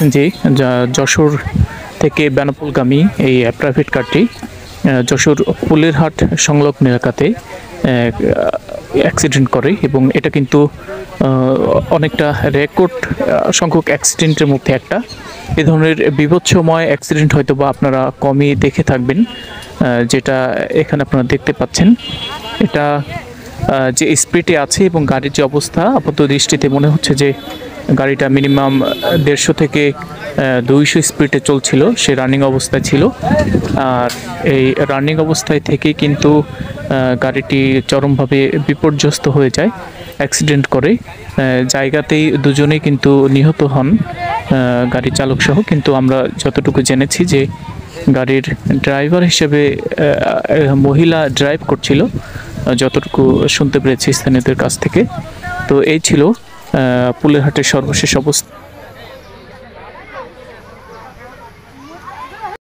পাচ্ছেন যে যশোর থেকে বেনাপোলগামী এই প্রাইভেট কারটি যশোর ফুলেরহাট সংলগ্ন এলাকাতে অ্যাক্সিডেন্ট করে এবং এটা কিন্তু অনেকটা রেকর্ড সংখ্যক অ্যাক্সিডেন্টের মধ্যে একটা। এ ধরনের বিভৎসময় অ্যাক্সিডেন্ট হয়তো বা আপনারা কমই দেখে থাকবেন, যেটা এখানে আপনারা দেখতে পাচ্ছেন। এটা যে স্পিডে আছে এবং গাড়ির যে অবস্থা, আপাত দৃষ্টিতে মনে হচ্ছে যে গাড়িটা মিনিমাম 150 থেকে 200 স্পিডে চলছিল, সে রানিং অবস্থায় ছিল। আর এই রানিং অবস্থায় থেকে কিন্তু গাড়িটি চরমভাবে বিপর্যস্ত হয়ে যায়, অ্যাক্সিডেন্ট করে। জায়গাতেই দুজনেই কিন্তু নিহত হন, গাড়ি চালক সহ। কিন্তু আমরা যতটুকু জেনেছি যে গাড়ির ড্রাইভার হিসেবে মহিলা ড্রাইভ করছিল, যতটুকু শুনতে পেরেছি স্থানীয়দের কাছ থেকে। তো এই ছিল ফুলেরহাটের সর্বশেষ অবস্থা।